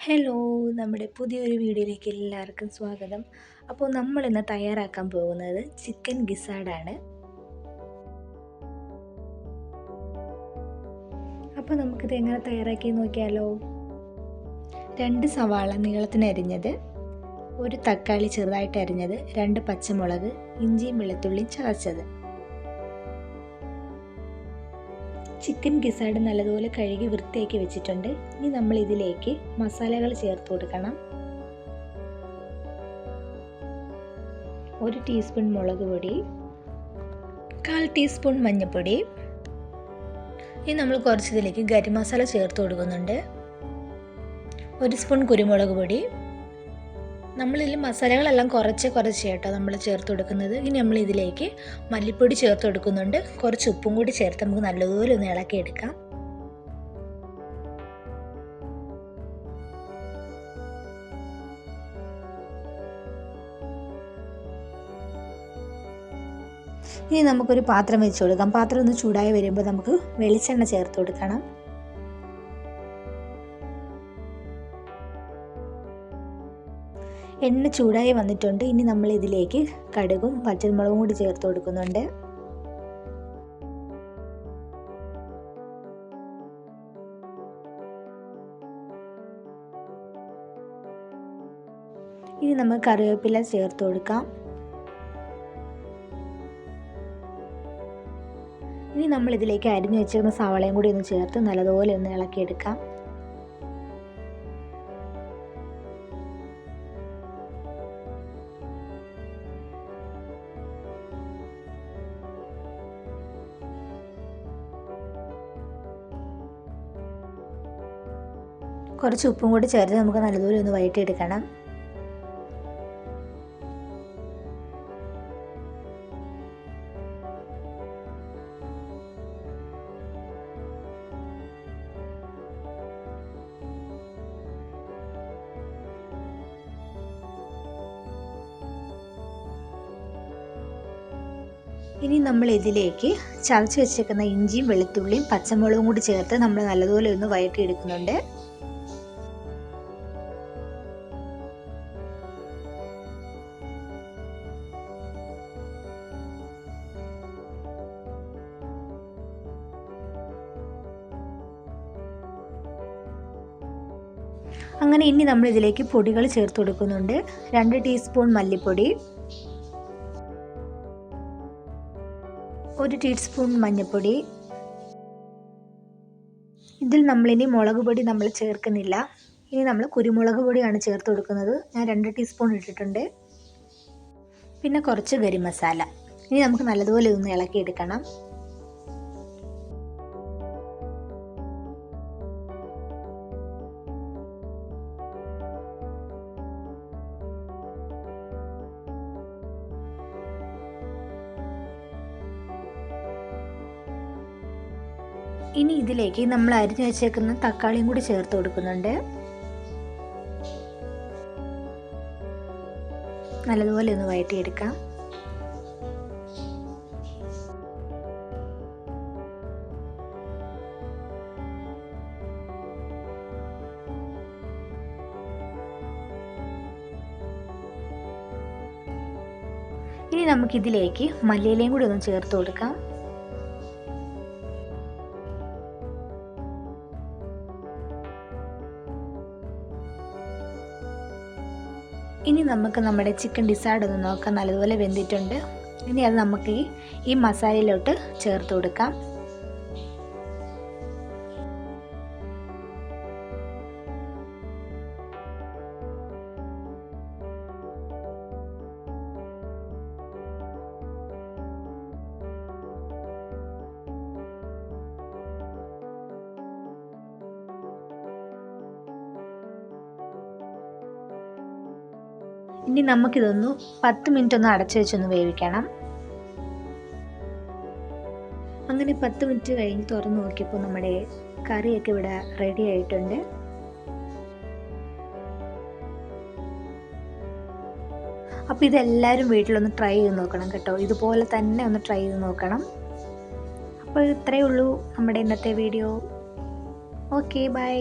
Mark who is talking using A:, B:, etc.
A: Hello, നമ്മുടെ പുതിയൊരു വീഡിയോയിലേക്ക് എല്ലാവർക്കും സ്വാഗതം. അപ്പോൾ നമ്മളിന്ന് തയ്യാറാക്കാൻ പോകുന്നത് ചിക്കൻ ഗിസാർഡാണ്. അപ്പോൾ നമുക്കിത് എങ്ങനെ തയ്യാറാക്കി നോക്കിയാലോ. 2 സവാള നീളത്തിന് അരിഞ്ഞത്, 1 തക്കാളി ചെറുതായിട്ട് അരിഞ്ഞത്, 2 പച്ചമുളക്, ഇഞ്ചിയും വെളുത്തുള്ളിയും ചതച്ചത്. ചിക്കൻ ഗിസാർഡ് നല്ലതുപോലെ കഴുകി വൃത്തിയാക്കി വെച്ചിട്ടുണ്ട്. ഇനി നമ്മൾ ഇതിലേക്ക് മസാലകൾ ചേർത്ത് കൊടുക്കണം. 1 ടീസ്പൂൺ മുളക് പൊടി, 1/4 ടീസ്പൂൺ മഞ്ഞൾപ്പൊടി. ഇനി നമ്മൾ കുറച്ച് ഇതിലേക്ക് ഗരം മസാല ചേർത്ത് കൊടുക്കുന്നുണ്ട്. 1 സ്പൂൺ കുരുമുളക് പൊടി. നമ്മളിതിൽ മസാലകളെല്ലാം കുറച്ച് കേട്ടോ നമ്മൾ ചേർത്ത് കൊടുക്കുന്നത്. ഇനി നമ്മൾ ഇതിലേക്ക് മല്ലിപ്പൊടി ചേർത്ത് കൊടുക്കുന്നുണ്ട്. കുറച്ച് ഉപ്പും കൂടി ചേർത്ത് നമുക്ക് നല്ലതുപോലെ ഒന്ന് ഇളക്കിയെടുക്കാം. ഇനി നമുക്കൊരു പാത്രം വെച്ച് കൊടുക്കാം. പാത്രം ഒന്ന് ചൂടായി വരുമ്പോൾ നമുക്ക് വെളിച്ചെണ്ണ ചേർത്ത് കൊടുക്കണം. എണ്ണ ചൂടായി വന്നിട്ടുണ്ട്. ഇനി നമ്മൾ ഇതിലേക്ക് കടുകും പച്ചമുളകും കൂടി ചേർത്ത് കൊടുക്കുന്നുണ്ട്. ഇനി നമ്മൾ കറിവേപ്പില ചേർത്ത് കൊടുക്കാം. ഇനി നമ്മൾ ഇതിലേക്ക് അരിഞ്ഞു വെച്ചിരുന്ന സവാളയും കൂടി ഒന്ന് ചേർത്ത് നല്ലതുപോലെ ഒന്ന് ഇളക്കിയെടുക്കാം. കുറച്ച് ഉപ്പും കൂടി ചേർത്ത് നമുക്ക് നല്ലതുപോലെ ഒന്ന് വഴറ്റിയെടുക്കണം. ഇനി നമ്മൾ ഇതിലേക്ക് ചതച്ച് വെച്ചേക്കുന്ന ഇഞ്ചിയും വെളുത്തുള്ളിയും പച്ചമുളകും കൂടി ചേർത്ത് നമ്മൾ നല്ലതുപോലെ ഒന്ന് വഴറ്റിയെടുക്കുന്നുണ്ട്. അങ്ങനെ ഇനി നമ്മൾ ഇതിലേക്ക് പൊടികൾ ചേർത്ത് കൊടുക്കുന്നുണ്ട്. 2 ടീസ്പൂൺ മല്ലിപ്പൊടി, 1 ടീസ്പൂൺ മഞ്ഞൾപ്പൊടി. ഇതിൽ നമ്മളിനി മുളക് പൊടി നമ്മൾ ചേർക്കുന്നില്ല. ഇനി നമ്മൾ കുരുമുളക് പൊടിയാണ് ചേർത്ത് കൊടുക്കുന്നത്. ഞാൻ 2 ടീസ്പൂൺ ഇട്ടിട്ടുണ്ട്. പിന്നെ കുറച്ച് ഗരം മസാല. ഇനി നമുക്ക് നല്ലതുപോലെ ഒന്ന് ഇളക്കിയെടുക്കണം. ഇനി ഇതിലേക്ക് നമ്മൾ അരിഞ്ഞു വെച്ചേക്കുന്ന തക്കാളിയും കൂടി ചേർത്ത് കൊടുക്കുന്നുണ്ട്. നല്ലതുപോലെ ഒന്ന് വഴറ്റിയെടുക്കാം. ഇനി നമുക്കിതിലേക്ക് മല്ലിയിലയും കൂടി ഒന്ന് ചേർത്ത് കൊടുക്കാം. ഇനി നമുക്ക് നമ്മുടെ ചിക്കൻ ഗിസാർഡ് ഒന്ന് നോക്കാം. നല്ലതുപോലെ വെന്തിട്ടുണ്ട്. ഇനി അത് നമുക്ക് ഈ മസാലയിലോട്ട് ചേർത്ത് കൊടുക്കാം. ഇനി നമുക്കിതൊന്ന് 10 മിനിറ്റ് ഒന്ന് അടച്ചു വെച്ചൊന്ന് വേവിക്കണം. അങ്ങനെ 10 മിനിറ്റ് കഴിഞ്ഞ് തുറന്ന് നോക്കിയപ്പോൾ നമ്മുടെ കറിയൊക്കെ ഇവിടെ റെഡി ആയിട്ടുണ്ട്. അപ്പോൾ ഇതെല്ലാവരും വീട്ടിലൊന്ന് ട്രൈ ചെയ്ത് നോക്കണം കേട്ടോ. ഇതുപോലെ തന്നെ ഒന്ന് ട്രൈ ചെയ്ത് നോക്കണം. അപ്പോൾ ഇത്രയേ ഉള്ളൂ നമ്മുടെ ഇന്നത്തെ വീഡിയോ. Okay, by.